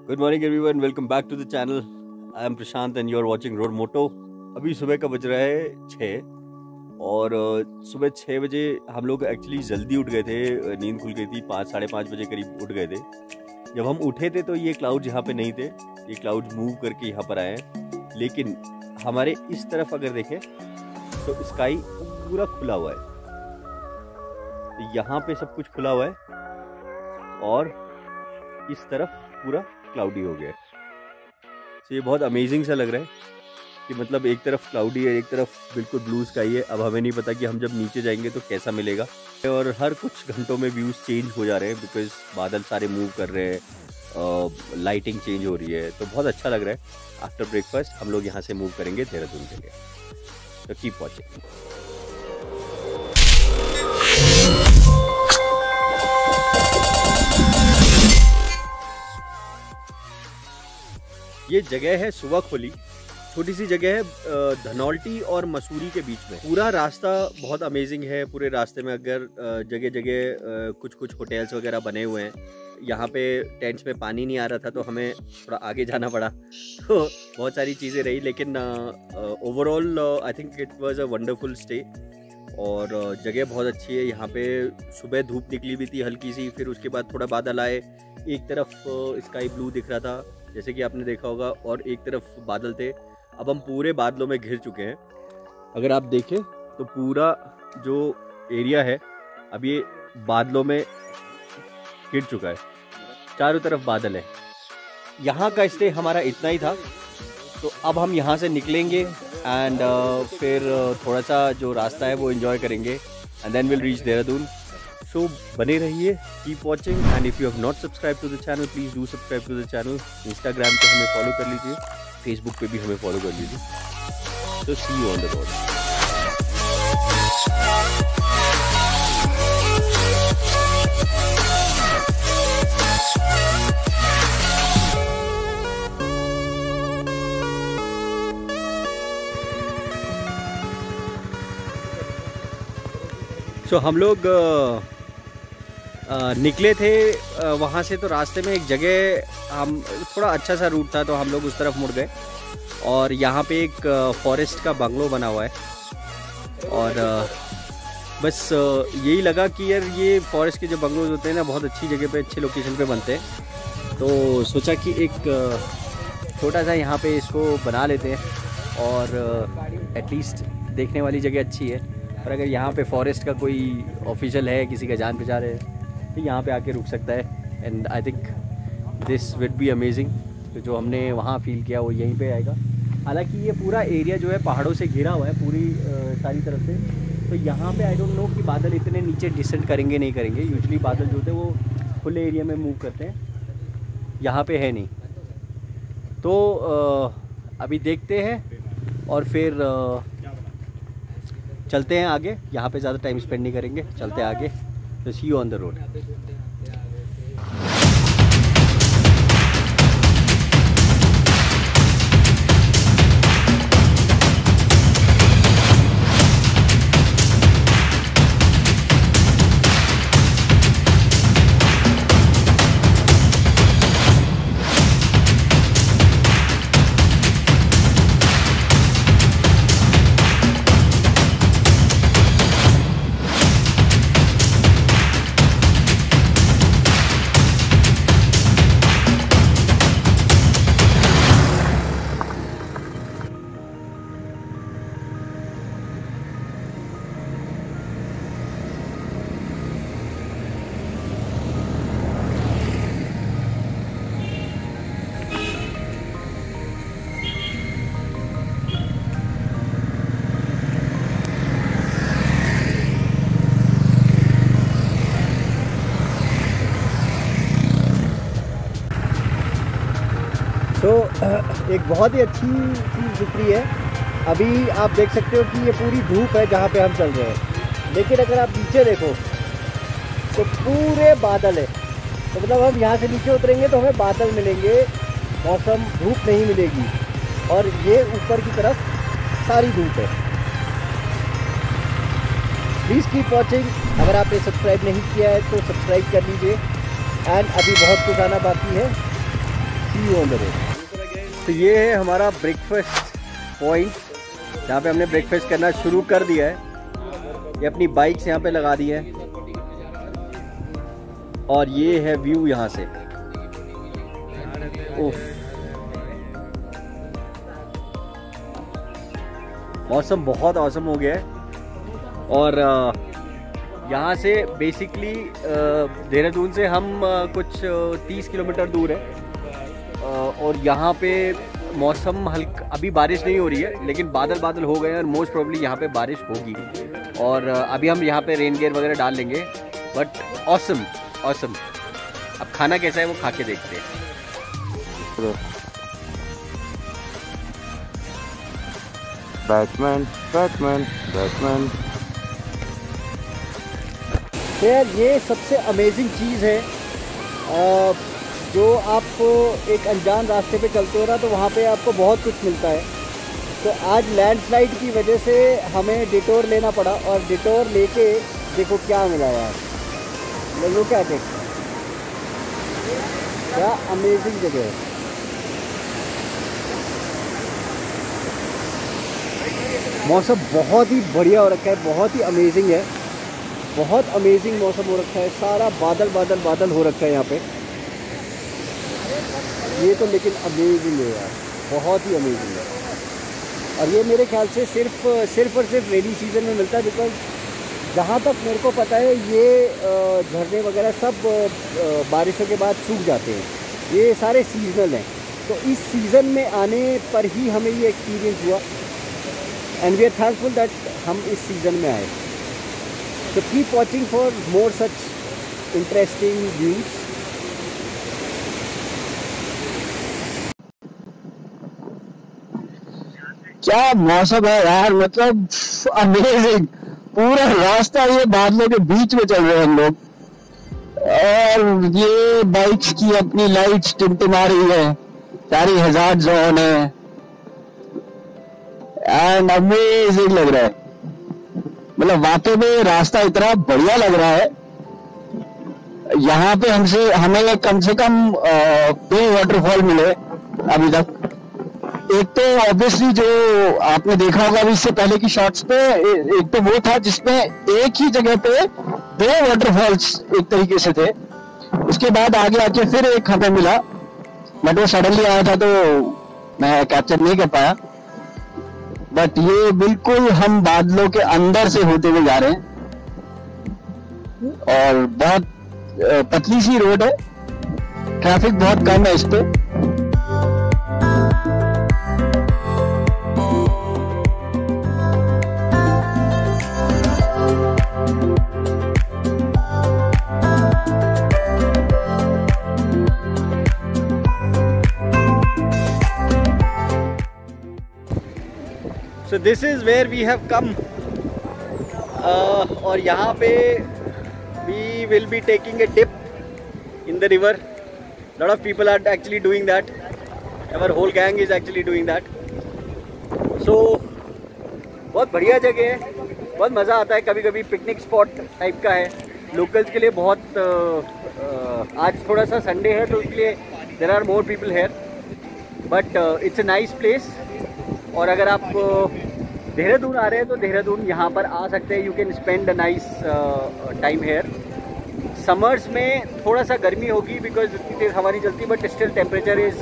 Good morning everyone, welcome back to the channel. I am Prashant and you are watching Road Moto. अभी सुबह का बज रहा है 6 और सुबह 6 बजे हम लोग एक्चुअली जल्दी उठ गए थे। नींद खुल गई थी, 5 साढ़े 5 बजे करीब उठ गए थे। जब हम उठे थे तो ये क्लाउड यहाँ पे नहीं थे, ये क्लाउड मूव करके यहाँ पर आए हैं। लेकिन हमारे इस तरफ अगर देखें तो स्काई पूरा खुला हुआ है, तो यहाँ पे सब कुछ खुला हुआ है और इस तरफ पूरा क्लाउडी हो गया है। तो ये बहुत अमेजिंग सा लग रहा है कि मतलब एक तरफ क्लाउडी है, एक तरफ बिल्कुल ब्लू स्काई है। अब हमें नहीं पता कि हम जब नीचे जाएंगे तो कैसा मिलेगा। और हर कुछ घंटों में व्यूज़ चेंज हो जा रहे हैं बिकॉज बादल सारे मूव कर रहे हैं, लाइटिंग चेंज हो रही है, तो बहुत अच्छा लग रहा है। आफ्टर ब्रेकफास्ट हम लोग यहाँ से मूव करेंगे देहरादून के लिए, तो कीप वॉचिंग। ये जगह है सुवा खोली, छोटी सी जगह है धनौल्टी और मसूरी के बीच में। पूरा रास्ता बहुत अमेजिंग है। पूरे रास्ते में अगर जगह जगह कुछ कुछ होटल्स वगैरह बने हुए हैं। यहाँ पे टेंट्स में पानी नहीं आ रहा था तो हमें थोड़ा आगे जाना पड़ा, तो बहुत सारी चीज़ें रही, लेकिन overall I think it was a wonderful stay. और जगह बहुत अच्छी है। यहाँ पे सुबह धूप निकली भी थी हल्की सी, फिर उसके बाद थोड़ा बादल आए। एक तरफ स्काई ब्लू दिख रहा था जैसे कि आपने देखा होगा, और एक तरफ बादल थे। अब हम पूरे बादलों में घिर चुके हैं। अगर आप देखें तो पूरा जो एरिया है अब ये बादलों में घिर चुका है, चारों तरफ बादल है। यहाँ का स्टे हमारा इतना ही था, तो अब हम यहाँ से निकलेंगे एंड फिर थोड़ा सा जो रास्ता है वो एंजॉय करेंगे and then will reach Dehradun. So बने रहिए, keep watching and if you have not subscribe to the channel please do subscribe to the channel. Instagram पे हमें फॉलो कर लीजिए, फेसबुक पे भी हमें फॉलो कर लीजिए। तो सी यू ऑन द रोड। तो हम लोग निकले थे वहाँ से, तो रास्ते में एक जगह हम थोड़ा अच्छा सा रूट था तो हम लोग उस तरफ मुड़ गए। और यहाँ पे एक फॉरेस्ट का बंगलो बना हुआ है और बस यही लगा कि यार ये फॉरेस्ट के जो बंगलोज होते हैं ना, बहुत अच्छी जगह पे, अच्छे लोकेशन पे बनते हैं। तो सोचा कि एक छोटा सा यहाँ पे इसको बना लेते हैं और एटलीस्ट देखने वाली जगह अच्छी है। और अगर यहाँ पे फॉरेस्ट का कोई ऑफिशियल है, किसी का जान पहचान है, तो यहाँ पे आके रुक सकता है। And I think this would be amazing. तो जो हमने वहाँ फील किया वो यहीं पे आएगा। हालांकि ये पूरा एरिया जो है पहाड़ों से घिरा हुआ है पूरी सारी तरफ से, तो यहाँ पे आई डोंट नो कि बादल इतने नीचे डिसेंड करेंगे नहीं करेंगे। यूजुअली बादल जो होते हैं वो खुले एरिया में मूव करते हैं, यहाँ पे है नहीं। तो अभी देखते हैं और फिर चलते हैं आगे। यहाँ पे ज़्यादा टाइम स्पेंड नहीं करेंगे, चलते हैं आगे। तो सी यू ऑन द रोड। तो एक बहुत ही अच्छी चीज़ दिख रही है। अभी आप देख सकते हो कि ये पूरी धूप है जहाँ पे हम चल रहे हैं, लेकिन अगर आप नीचे देखो तो पूरे बादल है। तो मतलब हम यहाँ से नीचे उतरेंगे तो हमें बादल मिलेंगे, मौसम, धूप नहीं मिलेगी। और ये ऊपर की तरफ सारी धूप है। Please keep watching. अगर आपने सब्सक्राइब नहीं किया है तो सब्सक्राइब कर लीजिए। एंड अभी बहुत कुछ आना बाकी है। सी यू ऑन द रोड। तो ये है हमारा ब्रेकफास्ट पॉइंट जहाँ पे हमने ब्रेकफास्ट करना शुरू कर दिया है। ये अपनी बाइक्स यहाँ पे लगा दी है और ये है व्यू यहाँ से। उफ, मौसम बहुत औसम हो गया है। और यहाँ से बेसिकली देहरादून से हम कुछ 30 किलोमीटर दूर है और यहाँ पे मौसम हल्का, अभी बारिश नहीं हो रही है लेकिन बादल बादल हो गए हैं और मोस्ट प्रोबेबली यहाँ पे बारिश होगी। और अभी हम यहाँ पे रेन गेयर वगैरह डाल लेंगे। But awesome awesome. अब खाना कैसा है वो खा के देखते हैं। Batman Batman Batman. यार ये सबसे अमेजिंग चीज़ है, जो आप एक अनजान रास्ते पे चलते हो ना तो वहाँ पे आपको बहुत कुछ मिलता है। तो आज लैंडस्लाइड की वजह से हमें डिटोर लेना पड़ा और डिटोर लेके देखो क्या मिला यार। लोगों क्या देखते हैं, क्या अमेजिंग जगह है। मौसम बहुत ही बढ़िया हो रखा है, बहुत ही अमेजिंग है, बहुत अमेजिंग मौसम हो रखा है। सारा बादल बादल बादल हो रखा है यहाँ पे। ये तो लेकिन अमेजिंग है यार, बहुत ही अमेजिंग है। और ये मेरे ख्याल से सिर्फ और सिर्फ रेनी सीज़न में मिलता है, बिकॉज जहाँ तक मेरे को पता है ये झरने वगैरह सब बारिशों के बाद सूख जाते हैं। ये सारे सीजनल हैं, तो इस सीज़न में आने पर ही हमें ये एक्सपीरियंस हुआ and we are thankful that हम इस सीज़न में आए। तो keep watching for more such interesting views. क्या मौसम है यार, मतलब अमेजिंग। पूरा रास्ता ये बादलों के बीच में चल रहे हैं हम लोग और ये बाइक्स की अपनी लाइट्स टिमटिमा रही है, सारी हजार्ड जोन है एंड अमेजिंग लग रहा है। मतलब वाकई में रास्ता इतना बढ़िया लग रहा है। यहाँ पे हमें कम से कम 2 वाटरफॉल मिले अभी तक। एक तो ऑब्वियसली जो आपने देखा होगा अभी इससे पहले की शॉट्स पे, एक तो वो था जिसमें एक ही जगह पे 2 वाटरफॉल्स एक तरीके से थे। उसके बाद आगे आके फिर एक हमें मिला, बट वो सडनली आया था तो मैं कैप्चर नहीं कर पाया। बट ये बिल्कुल हम बादलों के अंदर से होते हुए जा रहे हैं और बहुत पतली सी रोड है, ट्रैफिक बहुत कम है इस पे। So this is where we have come और यहाँ पे we will be taking a dip in the river. Lot of people are actually doing that. Our whole gang is actually doing that. So बहुत बढ़िया जगह है, बहुत मज़ा आता है। कभी कभी पिकनिक स्पॉट टाइप का है लोकल्स के लिए। बहुत आज थोड़ा सा संडे है तो इसलिए there are more people here, but it's a nice place। और अगर आप देहरादून आ रहे हैं तो देहरादून यहाँ पर आ सकते हैं। You can spend a nice time here. Summers में थोड़ा सा गर्मी होगी बिकॉज इतनी तेज़ हवा नहीं चलती, but still temperature is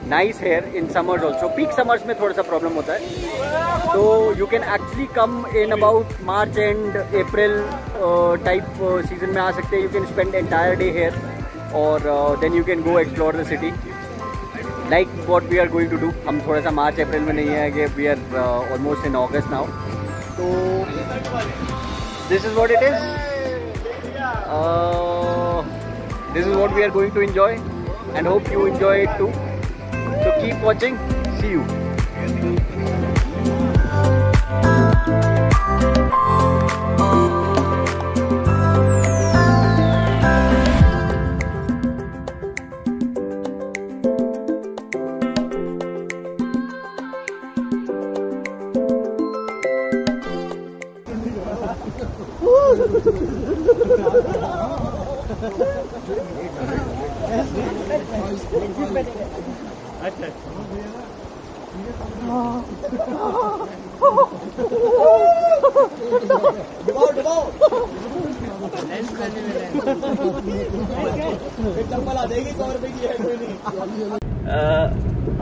nice here in summers also. Peak summers में थोड़ा सा प्रॉब्लम होता है। तो you can actually come in about March and April type season में आ सकते हैं। You can spend entire day here और then you can go explore the city like what we are going to do। हम थोड़ा सा मार्च अप्रैल में नहीं है कि we are almost in August now। तो this is what it is। This is what we are going to enjoy and hope you enjoy it too। So keep watching, see you। अच्छा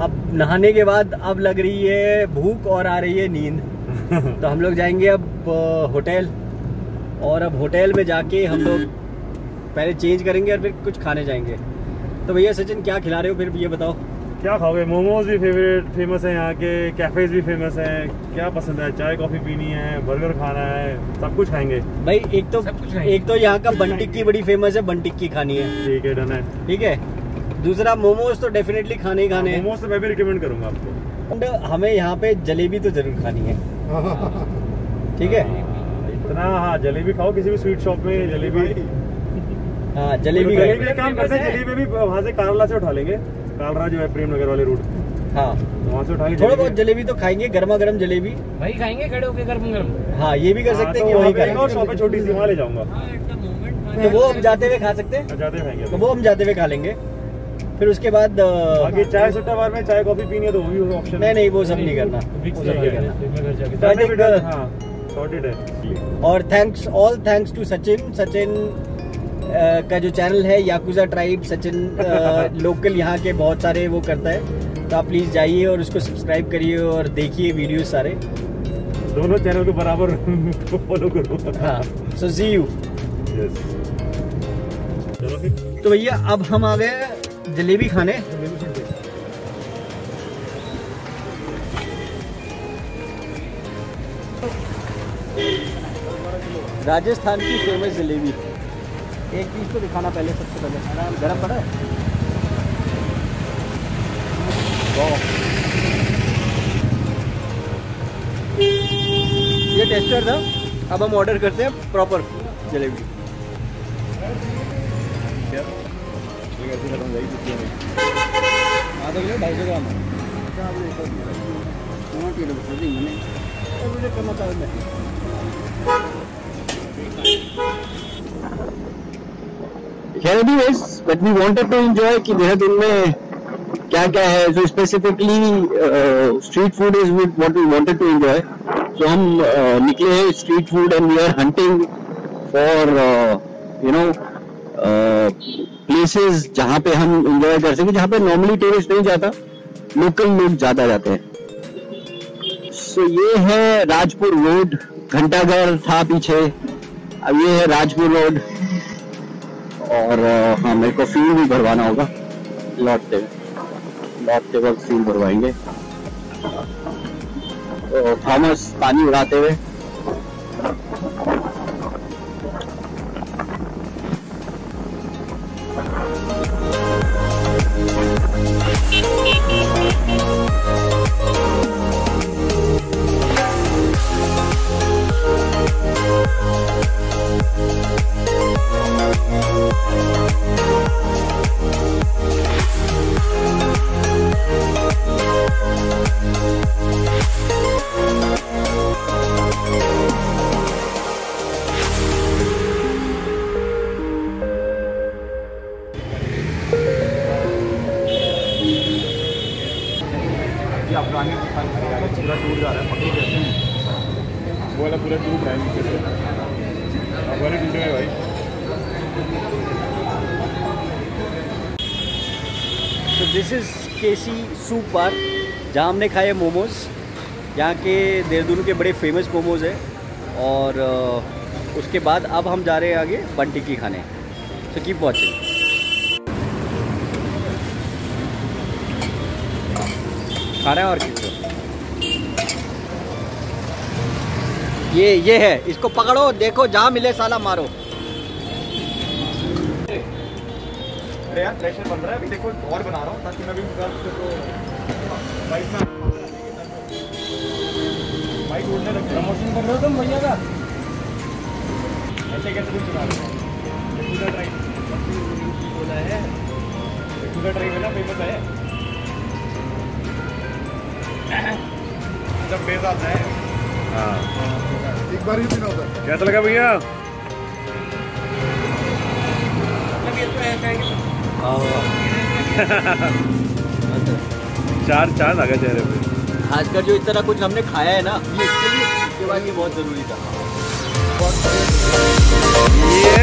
अब नहाने के बाद अब लग रही है भूख और आ रही है नींद। तो हम लोग जाएंगे अब होटल, और अब होटल में जाके हम लोग पहले चेंज करेंगे और फिर कुछ खाने जाएंगे। तो भैया सचिन क्या खिला रहे हो फिर ये बताओ। क्या खाओगे? मोमोज भी फेमस है यहाँ के, कैफेज भी फेमस है। क्या पसंद है? चाय कॉफी पीनी है, बर्गर खाना है, सब कुछ खाएंगे भाई। एक तो यहाँ का बन टिक्की बड़ी फेमस है, बन टिक्की खानी है। ठीक है, डन है। ठीक है, दूसरा मोमोज तो डेफिनेटली खाने ही खाने हैं। मोमोज तो मैं भी रिकमेंड करूंगा आपको। एंड हमें यहाँ पे जलेबी तो जरूर खानी है। ठीक है, इतना हाँ, जलेबी खाओ किसी भी स्वीट शॉप में। जलेबी, हाँ जलेबी का काम करते हैं। जलेबी भी वहाँ से कालरा से उठा लेंगे, कालरा जो है प्रेम नगर वाले रूट। हाँ, तो वहाँ से उठा के थोड़ा बहुत जलेबी तो खाएंगे, गर्मा गर्म जलेबी भाई खाएंगे खड़े होके गर्म गर्म। हाँ ये भी कर सकते हैं कि वहीं वहीं खाएंगे। और खाएंगे। शॉप है छोटी सी, वहाँ ले जाऊंगा। तो वो हम जाते हुए खा सकते हैं, जाते खाएंगे। तो वो हम जाते हुए खा लेंगे। फिर उसके बाद बाकी चाय सुट्टा बार में चाय कॉफी पीनी है तो वो भी ऑप्शन। नहीं वो सब नहीं करना, वो सब नहीं करना। हाँ, सॉर्टेड है। और थैंक्स टू सचिन का जो चैनल है याकुजा ट्राइब। सचिन लोकल यहाँ के बहुत सारे वो करता है, तो आप प्लीज़ जाइए और उसको सब्सक्राइब करिए और देखिए वीडियो सारे। दोनों चैनल को बराबर फॉलो करो। हाँ, सो सी यू। चलो फिर। तो भैया अब हम आ गए जलेबी खाने। राजस्थान की फेमस जलेबी। एक पीस तो दिखाना पहले, सबसे पहले। गरम पड़ा है। ये टेस्टर था, अब हम ऑर्डर करते हैं प्रॉपर जलेबी। आधा किलो 250 ग्राम मुझे करना चाहिए। Anyways, but we wanted to enjoy कि देहरादून में क्या क्या है। So specifically street food is what we wanted to enjoy. So हम निकले हैं street food and we are hunting for you know places जहाँ पे हम enjoy कर सके, जहाँ पे normally tourist नहीं जाता, local लोग ज्यादा जाते हैं। So ये है राजपुर रोड, घंटाघर था पीछे, अब ये है राजपुर रोड। और हाँ, मेरे को फ्यूल भी भरवाना होगा, लौटते वक्त फ्यूल भरवाएंगे। तो थॉमस पानी उड़ाते हुए पूरा टूर जा रहा है, पकड़ कैसे वो वाला पूरा टूर ड्राइव नीचे अब वाले टूटे है भाई। तो दिस इज़ केसी सूप बार, जहाँ हमने खाए मोमोज़। यहाँ के देहरादून के बड़े फेमस मोमोज़ है। और उसके बाद अब हम जा रहे हैं आगे बन टिक्की खाने। तो कीप वॉचिंग। खाना है और किस ये है, इसको पकड़ो, देखो जहाँ मिले साला मारो। अरे यार प्रेशर बन रहा है अभी, देखो और बना रहा हूँ ताकि मैं भी बाइक उड़ने लग। प्रमोशन कर रहे हो तुम भैया का? ऐसे कैसे कुछ चला रहे हो? बोला है ड्राइव है ना, फेमस है जब बेस आता है। हाँ, एक बार ही पीना होता है। कैसा लगा भैया? चार चार आ गया चेहरे पे। खासकर जो इस तरह कुछ हमने खाया है ना, ये इसके लिए, इसके बाद ये बहुत ज़रूरी था। ये